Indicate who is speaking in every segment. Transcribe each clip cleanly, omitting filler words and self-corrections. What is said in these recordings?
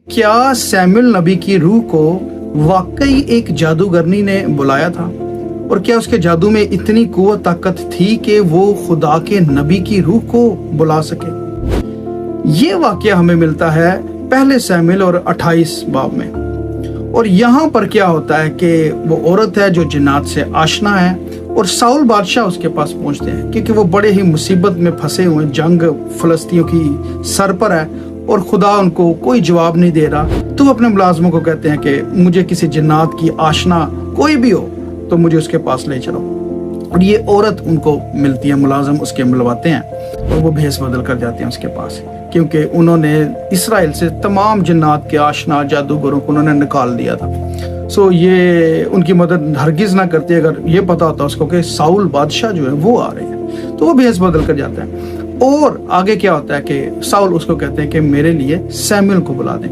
Speaker 1: क्या सैमुअल नबी की रूह को वाकई एक जादूगरनी ने बुलाया था? और क्या उसके जादू में इतनी कुव्वत ताकत थी कि वो खुदा के नबी की रूह को बुला सके? ये वाकया हमें मिलता है पहले सैमुअल और 28 बाब में। और यहाँ पर क्या होता है कि वो औरत है जो जिन्नात से आशना है और साउल बादशाह उसके पास पहुंचते हैं क्योंकि वो बड़े ही मुसीबत में फंसे हुए, जंग फलस्तियों की सर पर है और खुदा उनको कोई जवाब नहीं दे रहा। तो अपने मुलाजमों को कहते हैं कि मुझे किसी जिन्नात की आशना कोई भी हो तो मुझे उसके पास ले चलो। और ये औरत उनको मिलती है, मुलाजम उसके मिलवाते हैं और वो भेस बदल कर जाते हैं उसके पास, क्योंकि उन्होंने इसराइल से तमाम जिन्नात के आशना जादूगरों को उन्होंने निकाल दिया था। सो ये उनकी मदद हरगिज ना करती अगर ये पता होता उसको कि साउल बादशाह जो है वो आ रहे हैं, तो वो भेस बदल कर जाता है। और आगे क्या होता है कि साउल उसको कहते हैं कि मेरे लिए सैमुअल को बुला दें।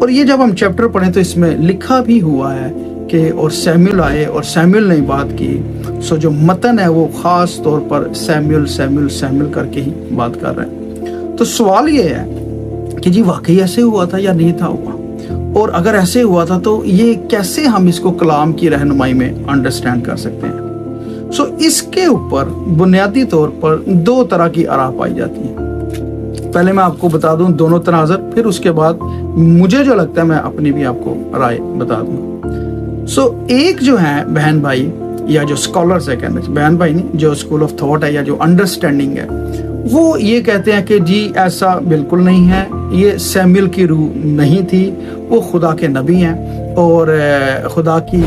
Speaker 1: और ये जब हम चैप्टर पढ़ें तो इसमें लिखा भी हुआ है कि और सैमुअल आए और सैमुअल ने बात की। सो जो मतन है वो खास तौर पर सैमुअल सैमुअल सैमुअल करके ही बात कर रहे हैं। तो सवाल ये है कि जी वाकई ऐसे हुआ था या नहीं था हुआ, और अगर ऐसे हुआ था तो ये कैसे हम इसको कलाम की रहनुमाई में अंडरस्टैंड कर सकते हैं? सो इसके ऊपर बुनियादी तौर पर दो तरह की आरा पाई जाती है। पहले मैं आपको बता दूं दोनों तनाज़र, फिर उसके बाद मुझे जो लगता है मैं अपनी भी आपको राय बता दूंगा। सो एक जो है बहन भाई या जो स्कॉलर्स है, कहने बहन भाई नहीं, जो स्कूल ऑफ थॉट है या जो अंडरस्टैंडिंग है, वो ये कहते हैं कि जी ऐसा बिल्कुल नहीं है, ये सैमुअल की रूह नहीं थी, वो खुदा के नबी हैं और खुदा की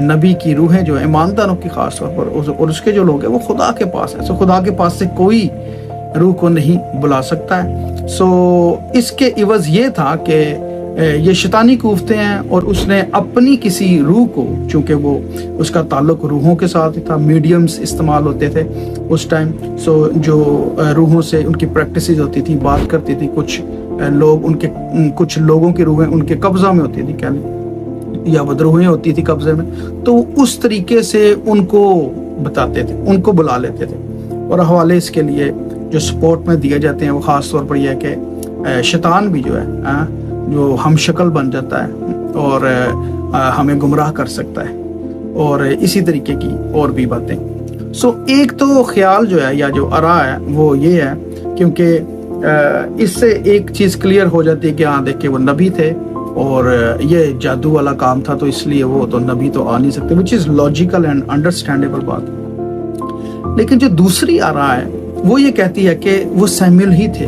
Speaker 1: नबी की रूहें जो है ईमानदारों की खास तौर पर और उसके जो लोग हैं वो खुदा के पास है। सो खुदा के पास से कोई रूह को नहीं बुला सकता है। सो इसके इवज ये था कि ये शैतानी कुव्वतें हैं और उसने अपनी किसी रूह को, चूंकि वो उसका ताल्लुक रूहों के साथ था, मीडियम्स इस्तेमाल होते थे उस टाइम। सो जो रूहों से उनकी प्रैक्टिसेस होती थी, बात करती थी, कुछ लोगों की रूहें उनके कब्जा में होती थी, क्या या बदरूहें होती थी कब्जे में, तो उस तरीके से उनको बताते थे, उनको बुला लेते थे। और हवाले इसके लिए जो सपोर्ट में दिए जाते हैं वो खास तौर पर यह है कि शैतान भी जो है जो हम शक्ल बन जाता है और हमें गुमराह कर सकता है और इसी तरीके की और भी बातें। सो एक तो ख्याल जो है या जो आरा है वो ये है, क्योंकि इससे एक चीज़ क्लियर हो जाती है कि हाँ देख के वो नबी थे और ये जादू वाला काम था तो इसलिए वो तो नबी तो आ नहीं सकते, which is logical and understandable बात। लेकिन जो दूसरी आरा है वो ये कहती है कि वो सैमुअल ही थे,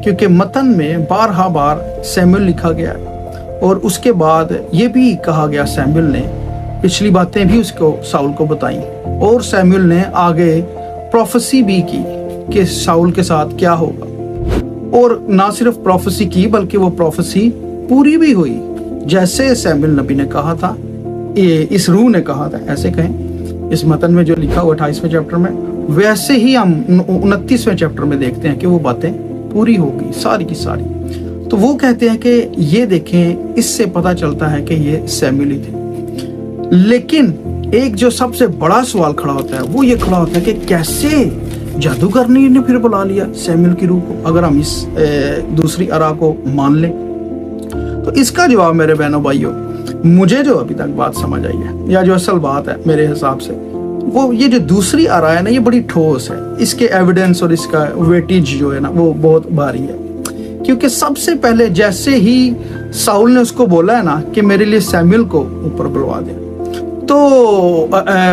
Speaker 1: क्योंकि मतन में बारहा बार सैमुअल लिखा गया और उसके बाद ये भी कहा गया सैमुअल ने पिछली बातें भी उसको साउल को बताई और सैमुअल ने आगे प्रोफेसी भी की कि साउल के साथ क्या होगा। और ना सिर्फ प्रोफेसी की बल्कि वो प्रोफेसी पूरी भी हुई, जैसे सैमुअल नबी ने कहा था, इस रूह ने कहा था, ऐसे कहें इस मतन में जो लिखा हुआ 28वें चैप्टर में, वैसे ही हम 29वें चैप्टर में देखते हैं कि वो बातें पूरी हो गई सारी की सारी। तो वो कहते हैं कि ये देखें, इससे पता चलता है कि ये सैमुअल ही थे। लेकिन एक जो सबसे बड़ा सवाल खड़ा होता है वो ये खड़ा होता है कि कैसे जादूगरनी ने फिर बुला लिया सैमुअल की रूह को, अगर हम इस दूसरी आरा को मान लें। तो इसका जवाब मेरे बहनों भाइयों, मुझे जो अभी तक बात समझ आई है या जो असल बात है मेरे हिसाब से, वो ये जो दूसरी आरा है ना, ये बड़ी ठोस है, इसके एविडेंस और इसका वेटेज जो है ना वो बहुत भारी है। क्योंकि सबसे पहले जैसे ही साउल ने उसको बोला है ना कि मेरे लिए सैमुअल को ऊपर बुलवा दे, तो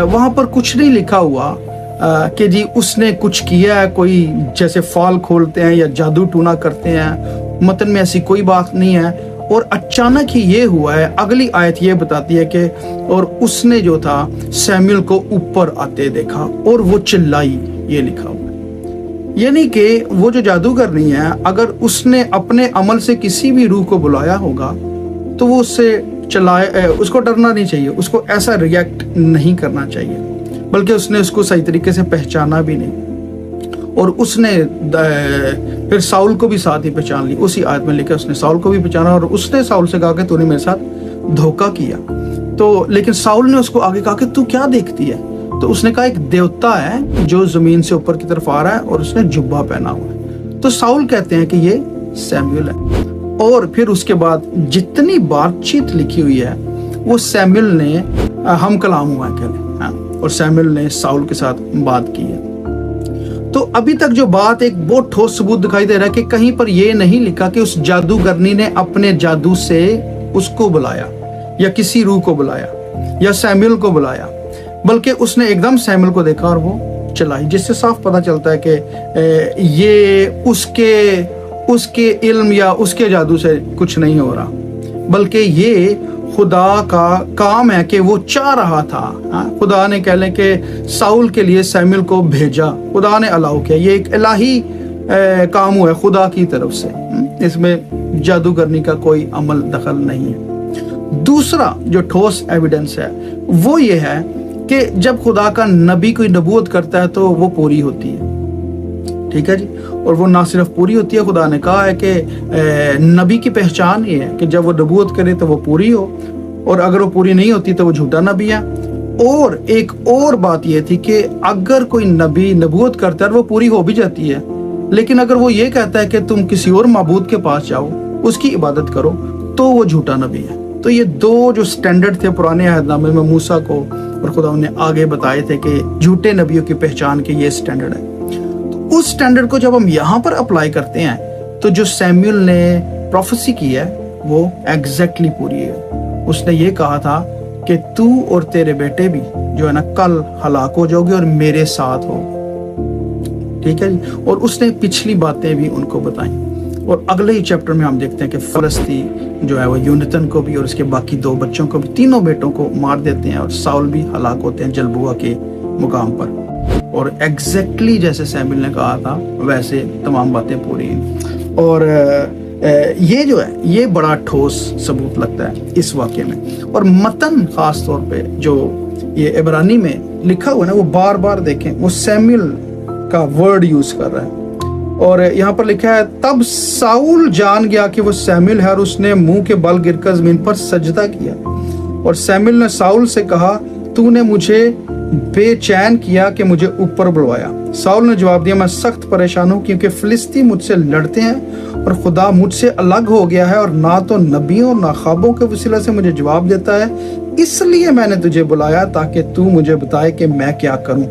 Speaker 1: वहां पर कुछ नहीं लिखा हुआ कि जी उसने कुछ किया है, कोई जैसे फाल खोलते हैं या जादू टूना करते हैं, मतन में ऐसी कोई बात नहीं है। और अचानक ही ये हुआ है, अगली आयत ये बताती है कि और उसने जो था सैमुअल को ऊपर आते देखा और वो चिल्लाई, ये लिखा हुआ है। यानी कि वो जो जादूगर नहीं है, अगर उसने अपने अमल से किसी भी रूह को बुलाया होगा तो वो उससे उसको डरना नहीं चाहिए, उसको ऐसा रिएक्ट नहीं करना चाहिए, बल्कि उसने उसको सही तरीके से पहचाना भी नहीं। और उसने फिर साउल को भी साथ ही पहचान ली, उसी आयत में लिखा उसने साउल को भी पहचाना और उसने साउल से कहा कि तूने मेरे साथ धोखा किया। तो लेकिन साउल ने उसको आगे कहा कि तू क्या देखती है? तो उसने कहा एक देवता है जो जमीन से ऊपर की तरफ आ रहा है और उसने जुब्बा पहना हुआ है। तो साउल कहते हैं कि ये सैमुअल है। और फिर उसके बाद जितनी बातचीत लिखी हुई है वो सैमुअल ने हम कलाम हुआ कहले, और सैमुअल ने साउल के साथ बात की है। तो अभी तक जो बात एक बहुत ठोस सबूत दिखाई दे रहा है कि कहीं पर यह नहीं लिखा कि उस जादूगरनी ने अपने जादू से उसको बुलाया या किसी रूह को बुलाया या सैमुअल को बुलाया, बल्कि उसने एकदम सैमुअल को देखा और वो चलाई, जिससे साफ पता चलता है कि ये उसके इल्म या उसके जादू से कुछ नहीं हो रहा, बल्कि ये खुदा का काम है कि वो चाह रहा था। खुदा ने कह लें कि साउल के लिए सैमुअल को भेजा, खुदा ने अलाउ किया। ये एक इलाही काम हुआ है खुदा की तरफ से, इसमें जादूगरनी का कोई अमल दखल नहीं है। दूसरा जो ठोस एविडेंस है वो ये है कि जब खुदा का नबी कोई नबूवत करता है तो वो पूरी होती है, ठीक है जी। और वो ना सिर्फ पूरी होती है, खुदा ने कहा है कि नबी की पहचान ये है कि जब वो नबूवत करे तो वो पूरी हो, और अगर वो पूरी नहीं होती तो वो झूठा नबी है। और एक और बात ये थी कि अगर कोई नबी नबूवत करता है वो पूरी हो भी जाती है, लेकिन अगर वो ये कहता है कि तुम किसी और माबूद के पास जाओ, उसकी इबादत करो, तो वो झूठा नबी है। तो ये दो जो स्टैंडर्ड थे पुराने अहदनामे में मूसा को और खुदा ने आगे बताए थे कि झूठे नबियों की पहचान के ये स्टैंडर्ड है। उस स्टैंडर्ड को जब हम यहाँ पर अप्लाई करते हैं तो जो सैमुअल ने प्रोफेसी की है वो एग्जैक्टली पूरी है। उसने ये कहा था कि तू और तेरे बेटे भी जो है ना कल हलाक हो जाओगे और मेरे साथ हो, ठीक है जी। और उसने पिछली बातें भी उनको बताई। और अगले ही चैप्टर में हम देखते हैं कि फलस्ती जो है वो यूनतन को भी और उसके बाकी दो बच्चों को भी, तीनों बेटों को मार देते हैं और साउल भी हलाक होते हैं जलबुआ के मुकाम पर। और एग्जैक्टली जैसे सैमुअल ने कहा था वैसे तमाम बातें पूरी हैं। और ये जो है ये बड़ा ठोस सबूत लगता है इस वाक़े में। और मतन खास तौर पे जो ये इब्रानी में लिखा हुआ है ना, वो बार बार देखें, वो सैमुअल का वर्ड यूज कर रहा है। और यहाँ पर लिखा है तब साउल जान गया कि वो सैमुअल है और उसने मुंह के बल गिरकर जमीन पर सजदा किया। और सैमुअल ने साउल से कहा, तूने मुझे बेचैन किया कि मुझे ऊपर बुलवाया। साउल ने जवाब दिया, मैं सख्त परेशान हूँ क्योंकि फिलिस्ती मुझसे लड़ते हैं और खुदा मुझसे अलग हो गया है और ना तो नबियों ना ख्वाबों के वसीला से मुझे जवाब देता है, इसलिए मैंने तुझे बुलाया ताकि तू मुझे बताए कि मैं क्या करूं।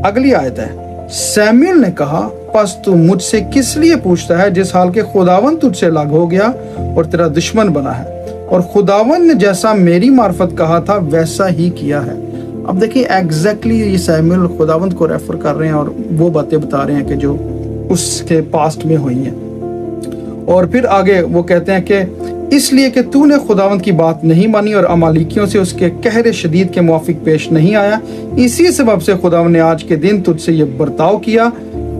Speaker 1: अगली आयत है, सैमुअल ने कहा, बस तू मुझसे किस लिए पूछता है जिस हाल के खुदावन तुझसे अलग हो गया और तेरा दुश्मन बना है, और खुदावन ने जैसा मेरी मार्फत कहा था वैसा ही किया है। अब देखिए एग्जैक्टली ये सैमुअल खुदावंत को रेफर कर रहे हैं और वो बातें बता रहे हैं कि जो उसके पास्ट में हुई हैं। और फिर आगे वो कहते हैं कि इसलिए कि तूने खुदावंत की बात नहीं मानी और अमालिकियों से उसके कहरे शदीद के मुआफिक पेश नहीं आया, इसी सबब से खुदावंत ने आज के दिन तुझसे ये बर्ताव किया,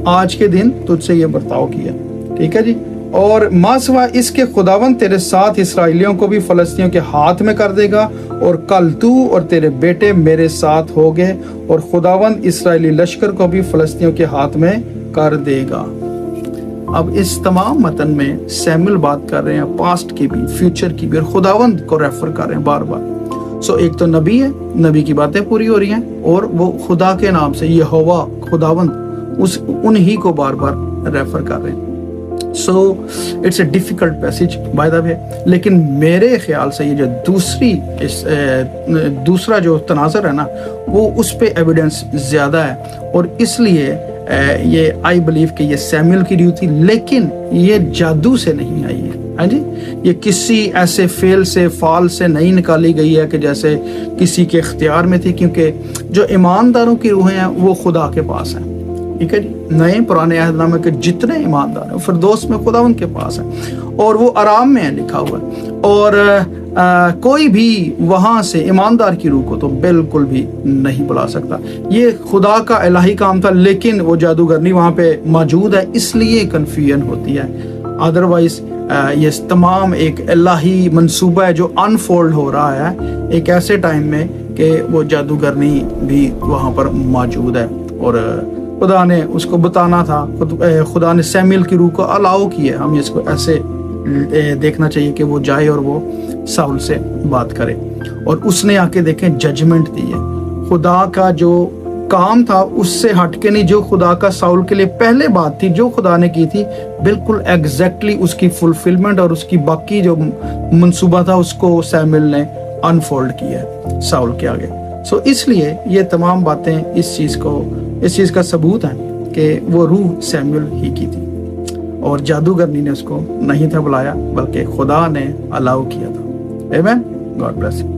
Speaker 1: आज के दिन तुझसे ये बर्ताव किया, ठीक है जी। और मासवा इसके खुदावंत तेरे साथ इसराइलियों को भी फलस्तियों के हाथ में कर देगा, और कल तू और तेरे बेटे मेरे साथ होगे, और खुदावंत इसराइली लश्कर को भी फलस्तियों के हाथ में कर देगा। अब इस तमाम मतन में सैमुअल बात कर रहे हैं पास्ट की भी, फ्यूचर की भी, और खुदावंत को रेफर कर रहे हैं बार बार। सो एक तो नबी है, नबी की बातें पूरी हो रही हैं, और वो खुदा के नाम से यहोवा खुदावंत उन्हीं को बार बार रेफर कर रहे हैं। So it's a difficult passage by the way, लेकिन मेरे ख्याल से ये जो दूसरा जो तनाज़र है ना वो उस पे एविडेंस ज़्यादा है, और इसलिए ये आई बिलीव कि ये सैमुअल की ड्यू थी, लेकिन ये जादू से नहीं आई है। हाँ जी, ये किसी ऐसे फेल से फाल से नहीं निकाली गई है कि जैसे किसी के इख्तियार में थी, क्योंकि जो ईमानदारों की रूहें हैं वो खुदा के पास हैं, ठीक है जी। नए पुराने अहदनामे के जितने ईमानदार हैं फिरदौस में खुदावंत के पास है, और वो आराम में है लिखा हुआ है। और कोई भी वहां से ईमानदार की रूह को तो बिल्कुल भी नहीं बुला सकता। ये खुदा का इलाही काम था, लेकिन वो जादूगरनी वहां पे मौजूद है, इसलिए कन्फ्यूजन होती है। अदरवाइज ये तमाम एक इलाही मंसूबा है जो अनफोल्ड हो रहा है एक ऐसे टाइम में कि वो जादूगरनी भी वहां पर मौजूद है, और खुदा ने उसको बताना था। खुदा ने सैमुअल की रूह को अलाउ किया। हमें इसको ऐसे देखना चाहिए कि वो जाए और वो साउल से बात करे, और उसने आके देखें जजमेंट दी है। खुदा का जो काम था उससे हटके नहीं, जो खुदा का साउल के लिए पहले बात थी, जो खुदा ने की थी, बिल्कुल एग्जैक्टली उसकी फुलफिलमेंट और उसकी बाकी जो मंसूबा था उसको सैमुएल ने अनफोल्ड किया है साउल के आगे। सो इसलिए ये तमाम बातें इस चीज़ का सबूत है कि वो रूह सैमुएल ही की थी और जादूगरनी ने उसको नहीं था बुलाया, बल्कि खुदा ने अलाउ किया था। आमेन। God bless you.